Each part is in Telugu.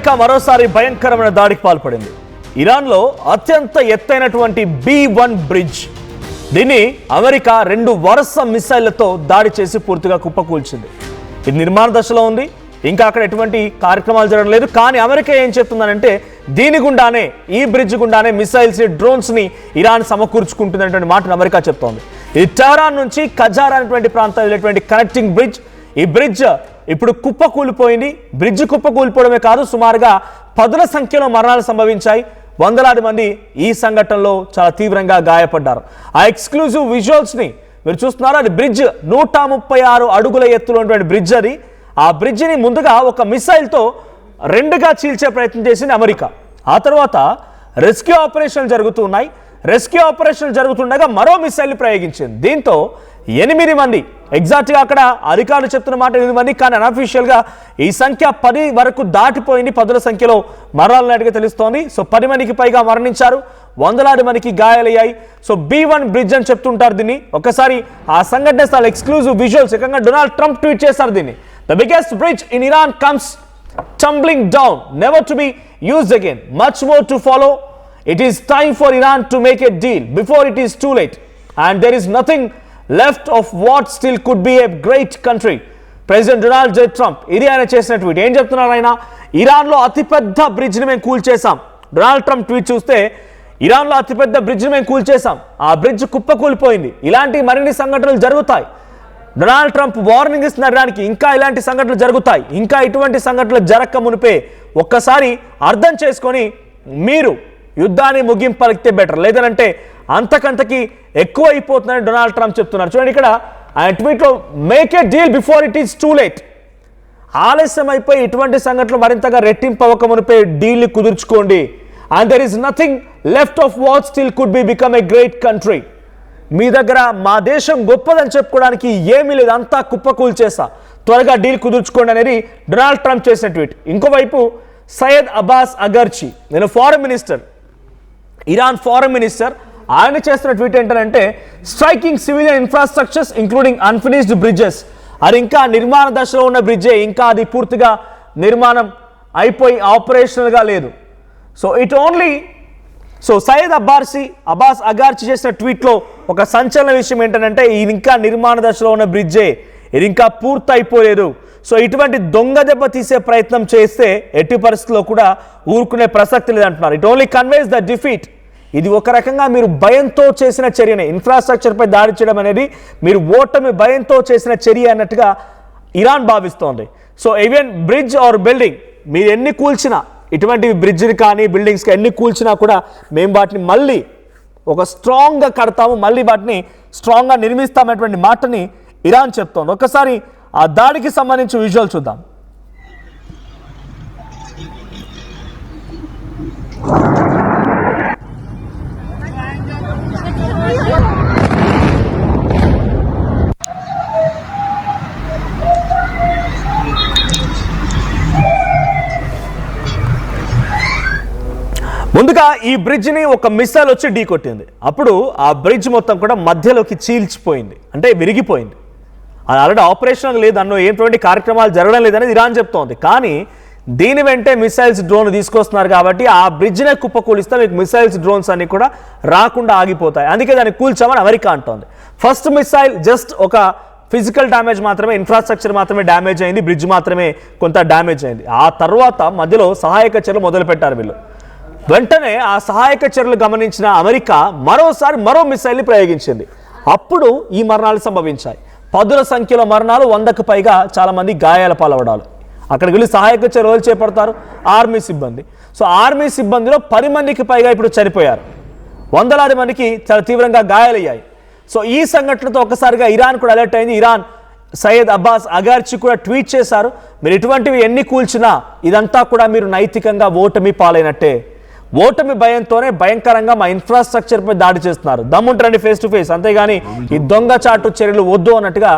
అమెరికా మరోసారి భయంకరమైన దాడికి పాల్పడింది. ఇరాన్లో అత్యంత ఎత్తైనటువంటి B1 బ్రిడ్జ్, దీన్ని అమెరికా 2 వరుస మిసైళ్లతో దాడి చేసి పూర్తిగా కుప్పకూల్చింది. ఇది నిర్మాణ దశలో ఉంది, ఇంకా అక్కడ ఎటువంటి కార్యక్రమాలు జరగడం లేదు. కానీ అమెరికా ఏం చెప్తుందనంటే దీని గుండానే, ఈ బ్రిడ్జ్ గుండానే మిసైల్స్, డ్రోన్స్ని ఇరాన్ సమకూర్చుకుంటున్నటువంటి మాటను అమెరికా చెప్తోంది. ఇది టెహరాన్ నుంచి ఖజార్ అనేటువంటి ప్రాంతాలు వెళ్ళేటువంటి కనెక్టింగ్ బ్రిడ్జ్. ఈ బ్రిడ్జ్ ఇప్పుడు కుప్పకూలిపోయింది. బ్రిడ్జ్ కుప్పకూలిపోవడమే కాదు, సుమారుగా 10ల సంఖ్యలో మరణాలు సంభవించాయి. వందలాది మంది ఈ సంఘటనలో చాలా తీవ్రంగా గాయపడ్డారు. ఆ ఎక్స్క్లూజివ్ విజువల్స్ని మీరు చూస్తున్నారు. అది బ్రిడ్జ్ 136 అడుగుల ఎత్తులో ఉన్నటువంటి బ్రిడ్జ్. అది ఆ బ్రిడ్జిని ముందుగా ఒక మిసైల్తో 2గా చీల్చే ప్రయత్నం చేసింది అమెరికా. ఆ తర్వాత రెస్క్యూ ఆపరేషన్లు జరుగుతున్నాయి. రెస్క్యూ ఆపరేషన్లు జరుగుతుండగా మరో మిసైల్ ప్రయోగించింది. దీంతో 8 మంది, ఎగ్జాక్ట్గా అక్కడ అధికారులు చెప్తున్న మాట 8 మంది, కానీ అన్అఫీషియల్గా ఈ సంఖ్య 10 వరకు దాటిపోయింది. 10ల సంఖ్యలో మరణాలన్నట్టుగా తెలుస్తోంది. సో 10 మందికి పైగా మరణించారు, వందలాది మందికి గాయాలయ్యాయి. సో B1 బ్రిడ్జ్ అని చెప్తుంటారు దీన్ని. ఒకసారి ఆ సంఘటన స్థల ఎక్స్క్లూజివ్ విజువల్స్, ఏకంగా డొనాల్డ్ ట్రంప్ ట్వీట్ చేశారు దీన్ని. The biggest bridge in Iran comes tumbling down, never to be used again, much more to follow. It is time for Iran to make a deal before it is too late, and there is nothing left of what still could be a great country. President Donald J. Trump ఇది ఆయన చేసిన ట్వీట్. ఏం చెప్తున్నారు ఆయన? ఇరాన్లో అతిపెద్ద బ్రిడ్జ్ని మేము కూల్చేసాం. డొనాల్డ్ ట్రంప్ ట్వీట్ చూస్తే ఇరాన్లో అతిపెద్ద బ్రిడ్జ్ని మేము కూల్చేసాం, ఆ బ్రిడ్జ్ కుప్పకూలిపోయింది. ఇలాంటి మరిన్ని సంఘటనలు జరుగుతాయి. డొనాల్డ్ ట్రంప్ వార్నింగ్ ఇస్తున్నారు ఇరాన్కి, ఇంకా ఇలాంటి సంఘటనలు జరుగుతాయి. ఇంకా ఇటువంటి సంఘటనలు జరగక మునిపే ఒక్కసారి అర్థం చేసుకొని మీరు యుద్ధాన్ని ముగింపు పలికితే బెటర్, లేదనంటే అంతకంతకి ఎక్కువ అయిపోతుందని డొనాల్డ్ ట్రంప్ చెప్తున్నారు. చూడండి ఇక్కడ ఆయన ట్వీట్లో, make a deal before it is too late. ఆలస్యం అయిపోయి ఇటువంటి సంఘటనలు మరింతగా రెట్టింపు అవ్వక మునిపే డీల్ని కుదుర్చుకోండి. And there is nothing left of what still could be become a great country. మీ దగ్గర మా దేశం గొప్పదని చెప్పుకోవడానికి ఏమీ లేదు, అంతా కుప్పకూల్చేసా, త్వరగా డీల్ కుదుర్చుకోండి అనేది డొనాల్డ్ ట్రంప్ చేసిన ట్వీట్. ఇంకోవైపు సయ్యద్ అబ్బాస్ అగర్చి, నేను foreign minister, Iran foreign minister, ఆయన చేస్తున్న ట్వీట్ ఏంటంటే striking civilian infrastructures including unfinished bridges. అది ఇంకా నిర్మాణ దశలో ఉన్న బ్రిడ్జే, ఇంకా అది పూర్తిగా నిర్మాణం అయిపోయి ఆపరేషనల్గా లేదు. సో సయ్యద్ అబ్బాస్ అగార్చి చేసిన ట్వీట్లో ఒక సంచలన విషయం ఏంటంటే ఇది ఇంకా నిర్మాణ దశలో ఉన్న బ్రిడ్జే, ఇది ఇంకా పూర్తి అయిపోలేదు. సో ఇటువంటి దొంగ దెబ్బ తీసే ప్రయత్నం చేస్తే ఎట్టి పరిస్థితుల్లో కూడా ఊరుకునే ప్రసక్తి లేదంటున్నారు. It only conveys the defeat. ఇది ఒక రకంగా మీరు భయంతో చేసిన చర్యనే. ఇన్ఫ్రాస్ట్రక్చర్పై దాడి చేయడం అనేది మీరు ఓటమి భయంతో చేసిన చర్య అన్నట్టుగా ఇరాన్ భావిస్తోంది. So even bridge or building మీరు ఎన్ని కూల్చినా, ఇటువంటి బ్రిడ్జ్ని కానీ బిల్డింగ్స్కి ఎన్ని కూల్చినా కూడా మేము వాటిని మళ్ళీ ఒక స్ట్రాంగ్గా కడతాము, మళ్ళీ వాటిని స్ట్రాంగ్గా నిర్మిస్తామనేటువంటి మాటని ఇరాన్ చెప్తోంది. ఒకసారి ఆ దాడికి సంబంధించి విజువల్ చూద్దాం. ముందుగా ఈ బ్రిడ్జ్ని ఒక మిసైల్ వచ్చి ఢీ కొట్టింది. అప్పుడు ఆ బ్రిడ్జ్ మొత్తం కూడా మధ్యలోకి చీల్చిపోయింది, అంటే విరిగిపోయింది. అది ఆల్రెడీ ఆపరేషనల్ లేదు, అన్నో ఏంటువంటి కార్యక్రమాలు జరగడం లేదనేది ఇరాన్ చెప్తోంది. కానీ దీని వెంటే మిసైల్స్, డ్రోన్ తీసుకొస్తున్నారు కాబట్టి ఆ బ్రిడ్జ్నే కుప్పకూలిస్తే మీకు మిసైల్స్, డ్రోన్స్ అన్ని కూడా రాకుండా ఆగిపోతాయి. అందుకే దాన్ని కూల్చామని అమెరికా అంటోంది. ఫస్ట్ మిసైల్ జస్ట్ ఒక ఫిజికల్ డ్యామేజ్ మాత్రమే, ఇన్ఫ్రాస్ట్రక్చర్ మాత్రమే డ్యామేజ్ అయింది, బ్రిడ్జ్ మాత్రమే కొంత డ్యామేజ్ అయింది. ఆ తర్వాత మధ్యలో సహాయక చర్యలు మొదలుపెట్టారు వీళ్ళు. వెంటనే ఆ సహాయక చర్యలు గమనించిన అమెరికా మరోసారి మరో మిసైల్ని ప్రయోగించింది. అప్పుడు ఈ మరణాలు సంభవించాయి. 10ల సంఖ్యలో మరణాలు, 100కు పైగా చాలా మంది గాయాల పాలవడాలు. అక్కడికి వెళ్ళి సహాయక చర్యలు చేపడతారు ఆర్మీ సిబ్బంది. సో ఆర్మీ సిబ్బందిలో 10 మందికి పైగా ఇప్పుడు చనిపోయారు, వందలాది మందికి చాలా తీవ్రంగా గాయాలయ్యాయి. సో ఈ సంఘటనతో ఒక్కసారిగా ఇరాన్ కూడా అలర్ట్ అయింది. ఇరాన్ సయ్యద్ అబ్బాస్ అగార్చి కూడా ట్వీట్ చేశారు, మీరు ఇటువంటివి ఎన్ని కూల్చినా ఇదంతా కూడా మీరు నైతికంగా ఓటమి పాలైనట్టే. ఓటమి భయంతోనే భయంకరంగా మా ఇన్ఫ్రాస్ట్రక్చర్పై దాడి చేస్తున్నారు, దమ్ముంటారండి ఫేస్ టు ఫేస్, అంతేగాని ఈ దొంగచాటు చర్యలు వద్దు అన్నట్టుగా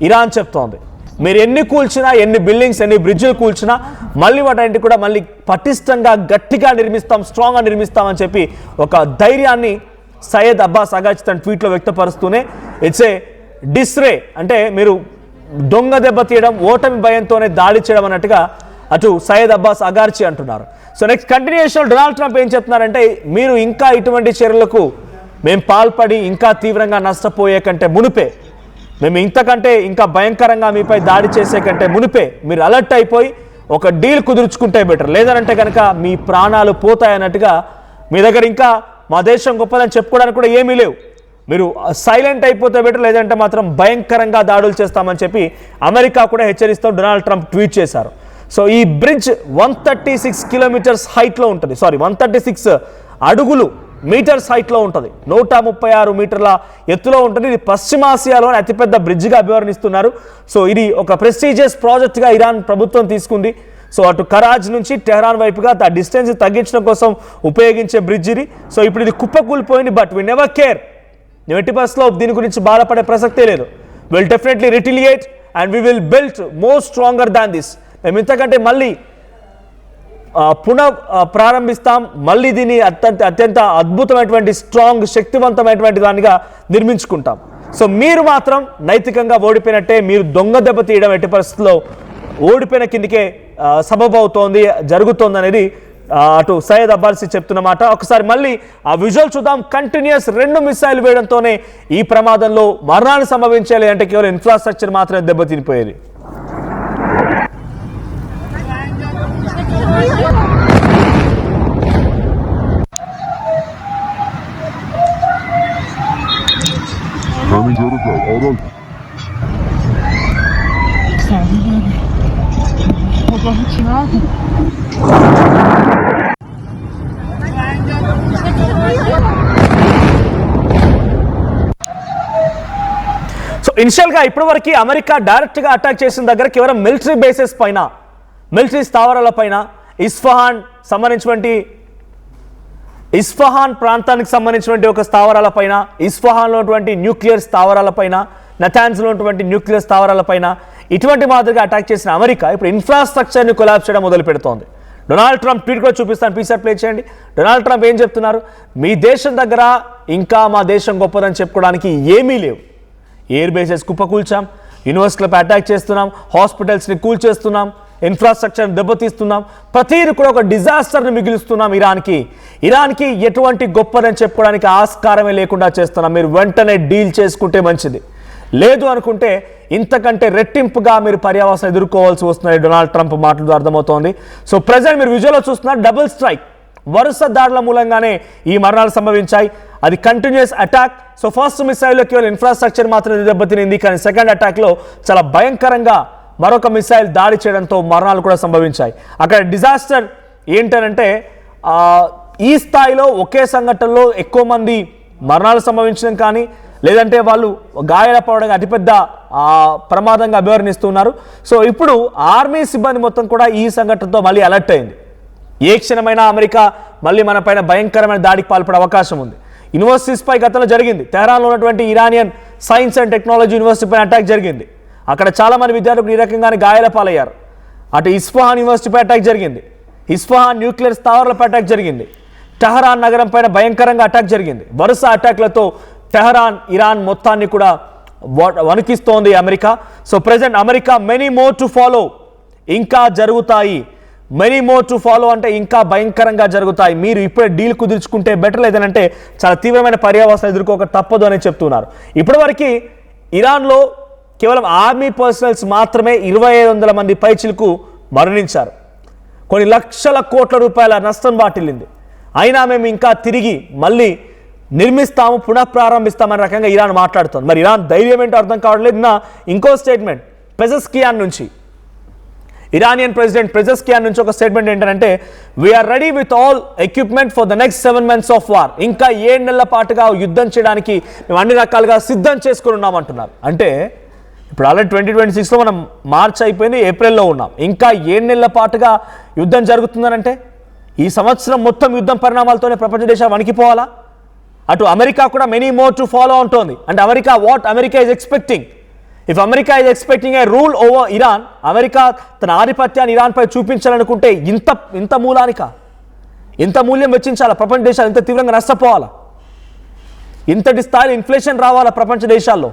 ఇరాన్ చెప్తోంది. మీరు ఎన్ని కూల్చినా, ఎన్ని బిల్డింగ్స్, ఎన్ని బ్రిడ్జ్లు కూల్చినా మళ్ళీ వాటి కూడా మళ్ళీ పటిష్టంగా గట్టిగా నిర్మిస్తాం, స్ట్రాంగ్గా నిర్మిస్తామని చెప్పి ఒక ధైర్యాన్ని సయ్యద్ అబ్బాస్ అగార్చి తన ట్వీట్లో వ్యక్తపరుస్తూనే ఇట్స్ ఏ డిస్రే, అంటే మీరు దొంగ దెబ్బ తీయడం, ఓటమి భయంతోనే దాడి చేయడం అన్నట్టుగా అటు సయ్యద్ అబ్బాస్ అగార్చి అంటున్నారు. So next continuation Donald Trump ఏం చెప్తున్నారంటే, మీరు ఇంకా ఇటువంటి చర్యలకు మేము పాల్పడి ఇంకా తీవ్రంగా నష్టపోయే కంటే మునిపే, మేము ఇంతకంటే ఇంకా భయంకరంగా మీపై దాడి చేసే కంటే మునిపే మీరు అలర్ట్ అయిపోయి ఒక డీల్ కుదుర్చుకుంటే బెటర్, లేదనంటే కనుక మీ ప్రాణాలు పోతాయన్నట్టుగా, మీ దగ్గర ఇంకా మా దేశం గొప్పదని చెప్పుకోవడానికి కూడా ఏమీ లేవు, మీరు సైలెంట్ అయిపోతే బెటర్, లేదంటే మాత్రం భయంకరంగా దాడులు చేస్తామని చెప్పి అమెరికా కూడా హెచ్చరిస్తూ డొనాల్డ్ ట్రంప్ ట్వీట్ చేశారు. సో ఈ బ్రిడ్జ్ 136 కిలోమీటర్స్ హైట్లో ఉంటుంది, 136 అడుగులు మీటర్స్ హైట్లో ఉంటుంది, 136 మీటర్ల ఎత్తులో ఉంటుంది. ఇది పశ్చిమాసియాలోని అతిపెద్ద బ్రిడ్జిగా అభివర్ణిస్తున్నారు. సో ఇది ఒక ప్రెస్టీజియస్ ప్రాజెక్ట్గా ఇరాన్ ప్రభుత్వం తీసుకుంది. సో అటు కరాజ్ నుంచి టెహరాన్ వైపుగా ఆ డిస్టెన్స్ తగ్గించడం కోసం ఉపయోగించే బ్రిడ్జ్ ఇది. సో ఇప్పుడు ఇది కుప్పకూలిపోయింది, బట్ వి నెవర్ కేర్, ఎట్టి బస్లో దీని గురించి బాధపడే ప్రసక్తే లేదు. Will definitely retaliate and we will build more stronger than this. మేము ఇంతకంటే మళ్ళీ ప్రారంభిస్తాం, మళ్ళీ దీన్ని అత్యంత అద్భుతమైనటువంటి స్ట్రాంగ్ శక్తివంతమైనటువంటి దానిగా నిర్మించుకుంటాం. సో మీరు మాత్రం నైతికంగా ఓడిపోయినట్టే, మీరు దొంగ దెబ్బ తీయడం ఎట్టి పరిస్థితుల్లో ఓడిపోయిన కిందికే సబబు అవుతోంది, జరుగుతోంది అనేది అటు సయ్యద్ అబ్బాసి చెప్తున్నమాట. ఒకసారి మళ్ళీ ఆ విజువల్ చూద్దాం. కంటిన్యూస్ 2 మిసైల్ వేయడంతోనే ఈ ప్రమాదంలో మరణాలు సంభవించాలి అంటే కేవలం ఇన్ఫ్రాస్ట్రక్చర్ మాత్రమే దెబ్బతినిపోయేది. సో ఇనిషియల్గా ఇప్పటివరకు అమెరికా డైరెక్ట్గా అటాక్ చేసిన దగ్గర కేవలం మిలిటరీ బేసెస్ పైన, మిలిటరీ స్థావరాల పైన, ఇస్ఫహాన్ ప్రాంతానికి సంబంధించినటువంటి ఒక స్థావరాల పైన, ఇస్ఫహాన్లో ఉన్నటువంటి న్యూక్లియర్ స్థావరాల పైన, నతాన్స్లో ఉన్నటువంటి న్యూక్లియర్ స్థావరాల పైన ఇటువంటి మాదిరిగా అటాక్ చేసిన అమెరికా ఇప్పుడు ఇన్ఫ్రాస్ట్రక్చర్ని కొలాప్స్ చేయడం మొదలు పెడుతోంది. డొనాల్డ్ ట్రంప్ ట్వీట్ కూడా చూపిస్తాను, పీసర్ ప్లే చేయండి. డొనాల్డ్ ట్రంప్ ఏం చెప్తున్నారు, మీ దేశం దగ్గర ఇంకా మా దేశం గొప్పదని చెప్పుకోవడానికి ఏమీ లేవు. ఎయిర్ బేసెస్ కుప్పకూల్చాం, యూనివర్సిటీలపై అటాక్ చేస్తున్నాం, హాస్పిటల్స్ని కూల్చేస్తున్నాం, ఇన్ఫ్రాస్ట్రక్చర్ని దెబ్బతీస్తున్నాం, ప్రతిదీ కూడా ఒక డిజాస్టర్ని మిగిలిస్తున్నాం ఇరాన్కి ఎటువంటి గొప్పదని చెప్పుకోవడానికి ఆస్కారమే లేకుండా చేస్తున్నాం. మీరు వెంటనే డీల్ చేసుకుంటే మంచిది, లేదు అనుకుంటే ఇంతకంటే రెట్టింపుగా మీరు పర్యావసనం ఎదుర్కోవాల్సి వస్తుందని డొనాల్డ్ ట్రంప్ మాటలు అర్థమవుతోంది. సో ప్రజెంట్ మీరు విజువల్లో చూస్తున్నారు, డబుల్ స్ట్రైక్, వరుస దాడుల మూలంగానే ఈ మరణాలు సంభవించాయి. అది కంటిన్యూస్ అటాక్. సో ఫస్ట్ మిసైల్లో కేవలం ఇన్ఫ్రాస్ట్రక్చర్ మాత్రమే దెబ్బతినింది, కానీ సెకండ్ అటాక్లో చాలా భయంకరంగా మరొక మిసైల్ దాడి చేయడంతో మరణాలు కూడా సంభవించాయి. అక్కడ డిజాస్టర్ ఏంటంటే ఈ స్థాయిలో ఒకే సంఘటనలో ఎక్కువ మంది మరణాలు సంభవించడం కానీ, లేదంటే వాళ్ళు గాయాలపడడం అతిపెద్ద ప్రమాదంగా అభివర్ణిస్తున్నారు. సో ఇప్పుడు ఆర్మీ సిబ్బంది మొత్తం కూడా ఈ సంఘటనతో మళ్ళీ అలర్ట్ అయింది. ఏ క్షణమైనా అమెరికా మళ్ళీ మన పైన భయంకరమైన దాడికి పాల్పడే అవకాశం ఉంది. యూనివర్సిటీస్పై గతంలో జరిగింది, తెహరాన్లో ఉన్నటువంటి ఇరానియన్ సైన్స్ అండ్ టెక్నాలజీ యూనివర్సిటీపై అటాక్ జరిగింది. అక్కడ చాలామంది విద్యార్థులు ఈ రకంగానే గాయాల పాలయ్యారు. అటు ఇస్ఫహాన్ యూనివర్సిటీపై అటాక్ జరిగింది, ఇస్ఫహాన్ న్యూక్లియర్ స్థావరాలపై అటాక్ జరిగింది, టెహరాన్ నగరం పైన భయంకరంగా అటాక్ జరిగింది. వరుస అటాక్లతో టెహరాన్, ఇరాన్ మొత్తాన్ని కూడా వణికిస్తోంది America. So present America many more to follow, ఇంకా జరుగుతాయి. మెనీ మోర్ టు ఫాలో అంటే ఇంకా భయంకరంగా జరుగుతాయి. మీరు ఇప్పుడే డీల్ కుదుర్చుకుంటే బెటర్, లేదనంటే చాలా తీవ్రమైన పర్యావసనం ఎదుర్కోక తప్పదు అని చెప్తున్నారు. ఇప్పటివరకు ఇరాన్లో కేవలం ఆర్మీ పర్సనల్స్ మాత్రమే 2500 మంది పైచిలకు మరణించారు. కొన్ని లక్షల కోట్ల రూపాయల నష్టం వాటిల్లింది. అయినా మేము ఇంకా తిరిగి మళ్ళీ నిర్మిస్తాము, పునఃప్రారంభిస్తామనే రకంగా ఇరాన్ మాట్లాడుతుంది. మరి ఇరాన్ ధైర్యం ఏంటో అర్థం కావట్లేదు. ఇంకో స్టేట్మెంట్ పెజెస్కియాన్ నుంచి, ఇరానియన్ ప్రెసిడెంట్ పెజెస్కియాన్ నుంచి ఒక స్టేట్మెంట్ ఏంటంటే, we are ready with all equipment for the next 7 months of war. ఇంకా 7 నెలల పాటుగా యుద్ధం చేయడానికి మేము అన్ని రకాలుగా సిద్ధం చేసుకుని ఉన్నామంటున్నారు. అంటే ఇప్పుడు ఆల్రెడీ 2026లో మనం మార్చ్ అయిపోయింది, ఏప్రిల్లో ఉన్నాం. ఇంకా 7 నెలల పాటుగా యుద్ధం జరుగుతుందనంటే ఈ సంవత్సరం మొత్తం యుద్ధం పరిణామాలతోనే ప్రపంచ దేశాలు వణికిపోవాలా? అటు అమెరికా కూడా మెనీ మోర్ టు ఫాలో ఉంటుంది. అంటే America is expecting, if America is expecting a rule over Iran, America తన ఆధిపత్యాన్ని ఇరాన్పై చూపించాలనుకుంటే ఇంత మూల్యం వెచ్చించాలా? ప్రపంచ దేశాలు ఇంత తీవ్రంగా నష్టపోవాలా? ఇంతటి స్థాయి ఇన్ఫ్లేషన్ రావాలా ప్రపంచ దేశాల్లో?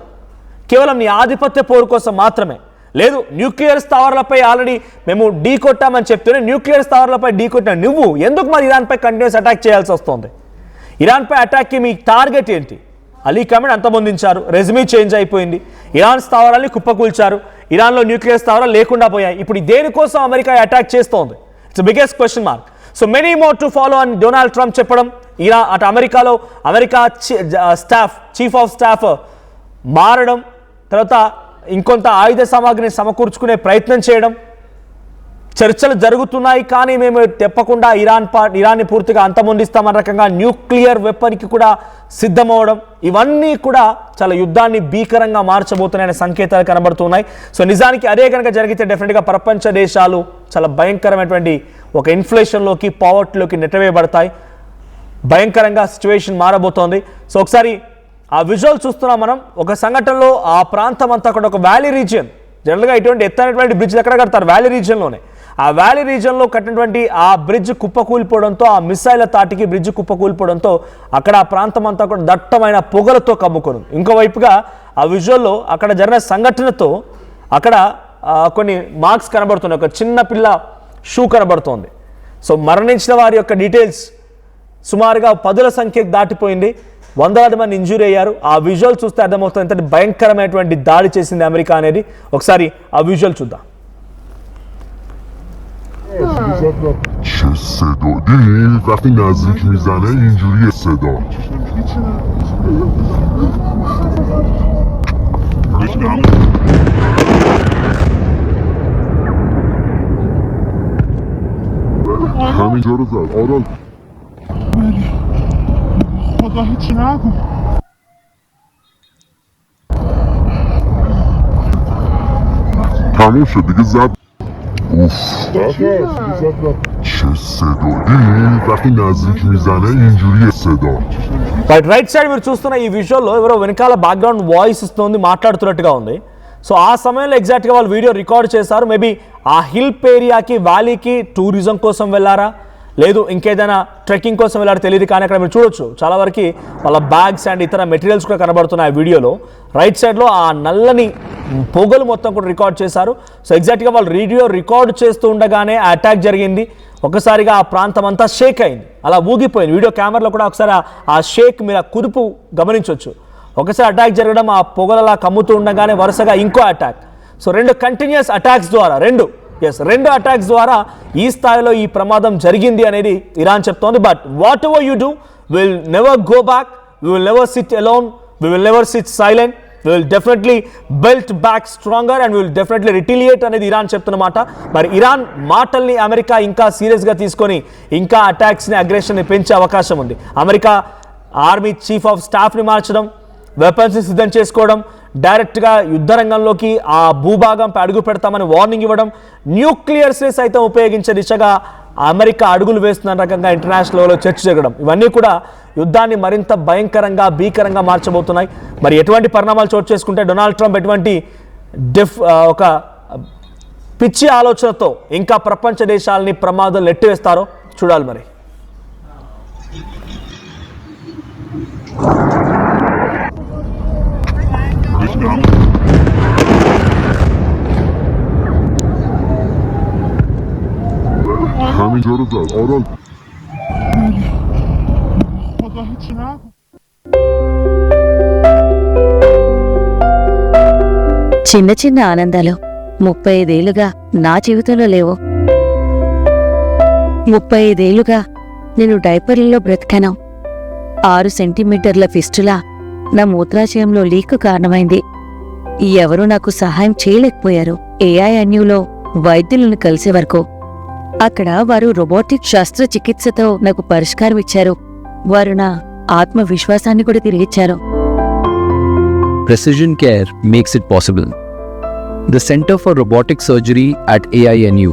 కేవలం నీ ఆధిపత్య పోరు కోసం మాత్రమే. లేదు న్యూక్లియర్ స్థావరాలపై ఆల్రెడీ మేము ఢీ కొట్టామని చెప్తూనే న్యూక్లియర్ స్థావరాలపై ఢీ కొట్టిన నువ్వు ఎందుకు మరి ఇరాన్పై కంటిన్యూస్ అటాక్ చేయాల్సి వస్తుంది? ఇరాన్పై అటాక్కి మీ టార్గెట్ ఏంటి? అలీ ఖమేనీ అంతమొందించారు, రెజ్యూమీ చేంజ్ అయిపోయింది, ఇరాన్ స్థావరాల్ని కుప్పకూల్చారు, ఇరాన్లో న్యూక్లియర్ స్థావరాలు లేకుండా పోయాయి. ఇప్పుడు దేనికోసం అమెరికా అటాక్ చేస్తోంది? It's biggest question mark. So many more to follow అని డొనాల్డ్ ట్రంప్ చెప్పడం, అటు అమెరికా చీఫ్ ఆఫ్ స్టాఫ్ మారడం, తర్వాత ఇంకొంత ఆయుధ సామాగ్రిని సమకూర్చుకునే ప్రయత్నం చేయడం, చర్చలు జరుగుతున్నాయి కానీ మేము తెప్పకుండా ఇరాన్ని పూర్తిగా అంతమొందిస్తామన్న రకంగా న్యూక్లియర్ వెపన్కి కూడా సిద్ధమవడం, ఇవన్నీ కూడా చాలా యుద్ధాన్ని భీకరంగా మార్చబోతున్నాయనే సంకేతాలు కనబడుతున్నాయి. సో నిజానికి అదే కనుక జరిగితే డెఫినెట్గా ప్రపంచ దేశాలు చాలా భయంకరమైనటువంటి ఒక ఇన్ఫ్లేషన్లోకి, పావర్టీలోకి నెట్టవేయబడతాయి. భయంకరంగా సిచ్యువేషన్ మారబోతోంది. సో ఒకసారి ఆ విజువల్ చూస్తున్నాం మనం. ఒక సంఘటనలో ఆ ప్రాంతం అంతా కూడా ఒక వ్యాలీ రీజియన్, జనరల్గా ఇటువంటి ఎత్తైనటువంటి బ్రిడ్జ్ ఎక్కడ కడతారు? వ్యాలీ రీజియన్లోనే. ఆ వ్యాలీ రీజియన్లో కట్టినటువంటి ఆ బ్రిడ్జ్ కుప్పకూలిపోవడంతో, ఆ మిసైల తాటికి బ్రిడ్జ్ కుప్పకూలిపోవడంతో అక్కడ ఆ ప్రాంతం అంతా కూడా దట్టమైన పొగలతో కమ్ముకొని, ఇంకోవైపుగా ఆ విజువల్లో అక్కడ జరిగిన సంఘటనతో అక్కడ కొన్ని మార్క్స్ కనబడుతున్నాయి. ఒక చిన్న పిల్ల షూ కనబడుతోంది. సో మరణించిన వారి యొక్క డీటెయిల్స్ సుమారుగా 10ల సంఖ్యకు దాటిపోయింది, వందలాది మంది ఇంజూరీ అయ్యారు. ఆ విజువల్ చూస్తే అర్థమవుతుంది ఎంత భయంకరమైనటువంటి దాడి చేసింది అమెరికా అనేది. ఒకసారి ఆ విజువల్ చూద్దాం. چه صدا دیدی وقتی نزدیک میزنه اینجوری صدا همینجا رو زد آرال خدا هیچی نکن تموم شد دیگه زد اوف چه صدا دیدی وقتی نزدیک میزنه اینجوری صدا రైట్ సైడ్ మీరు చూస్తున్న ఈ విజువల్లో ఎవరో వెనకాల బ్యాక్గ్రౌండ్ వాయిస్ ఇస్తుంది, మాట్లాడుతున్నట్టుగా ఉంది. సో ఆ సమయంలో ఎగ్జాక్ట్గా వాళ్ళు వీడియో రికార్డ్ చేశారు. మేబీ ఆ హిల్ ఏరియాకి, వ్యాలీకి టూరిజం కోసం వెళ్ళారా, లేదు ఇంకేదైనా ట్రెక్కింగ్ కోసం వెళ్ళారో తెలియదు. కానీ అక్కడ మీరు చూడొచ్చు చాలా వరకు వాళ్ళ బ్యాగ్స్ అండ్ ఇతర మెటీరియల్స్ కూడా కనబడుతున్నాయి ఆ వీడియోలో. రైట్ సైడ్లో ఆ నల్లని పొగలు మొత్తం కూడా రికార్డ్ చేశారు. సో ఎగ్జాక్ట్గా వాళ్ళు వీడియో రికార్డ్ చేస్తూ ఉండగానే ఆ అటాక్ జరిగింది. ఒకసారిగా ఆ ప్రాంతం అంతా షేక్ అయింది, అలా ఊగిపోయింది. వీడియో కెమెరాలో కూడా ఒకసారి ఆ షేక్ మీరు ఆ కుదుపు గమనించవచ్చు. ఒకసారి అటాక్ జరగడం, ఆ పొగలలా కమ్ముతూ ఉండగానే వరుసగా ఇంకో అటాక్. సో రెండు కంటిన్యూస్ అటాక్స్ ద్వారా రెండు అటాక్స్ ద్వారా ఈ స్థాయిలో ఈ ప్రమాదం జరిగింది అనేది ఇరాన్ చెప్తోంది. But whatever you do, will never go back, we will never sit alone, we will never sit silent, we will definitely built back stronger and we will definitely retaliate అనేది ఇరాన్ చెప్తున్నమాట. మరి ఇరాన్ మాటల్ని అమెరికా ఇంకా సీరియస్గా తీసుకొని ఇంకా అటాక్స్ని, అగ్రెషన్ని పెంచే అవకాశం ఉంది. అమెరికా ఆర్మీ చీఫ్ ఆఫ్ స్టాఫ్ని మార్చడం, వెపన్స్ని సిద్ధం చేసుకోవడం, డైరెక్ట్గా యుద్ధ రంగంలోకి ఆ భూభాగంపై అడుగు పెడతామని వార్నింగ్ ఇవ్వడం, న్యూక్లియర్స్ని సైతం ఉపయోగించే దిశగా అమెరికా అడుగులు వేస్తున్న రకంగా ఇంటర్నేషనల్ లెవెల్లో చర్చ జరగడం, ఇవన్నీ కూడా యుద్ధాన్ని మరింత భయంకరంగా, భీకరంగా మార్చబోతున్నాయి. మరి ఎటువంటి పరిణామాలు చోటు చేసుకుంటే డొనాల్డ్ ట్రంప్ ఎటువంటి ఒక పిచ్చి ఆలోచనతో ఇంకా ప్రపంచ దేశాలని ప్రమాదాలు నెట్టివేస్తారో చూడాలి. మరి همینجا رو زد آرال خدا هیچی نکن చిన్న చిన్న ఆనందాలు 35 ఏళ్లుగా నా జీవితంలో లేవు. 35 ఏళ్లుగా నేను డైపర్లలో బ్రతికాను. 6 సెంటీమీటర్ల ఫిస్టులా నా మూత్రాశయంలో లీక్ కారణమైంది. ఎవరూ నాకు సహాయం చేయలేకపోయారు. ఏఐఎన్యూలో వైద్యులను కలిసే వరకు అక్కడ వారు రోబోటిక్ శస్త్రచికిత్సతో నాకు పరిష్కారం ఇచ్చారు. వారు నా ఆత్మవిశ్వాసాన్ని కూడా తిరిగిచ్చారు. Precision Care makes it possible. The Center for Robotic Surgery at AINU.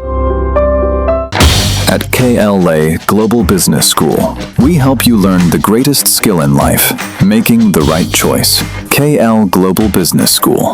At KLA Global Business School, we help you learn the greatest skill in life, making the right choice. KL Global Business School.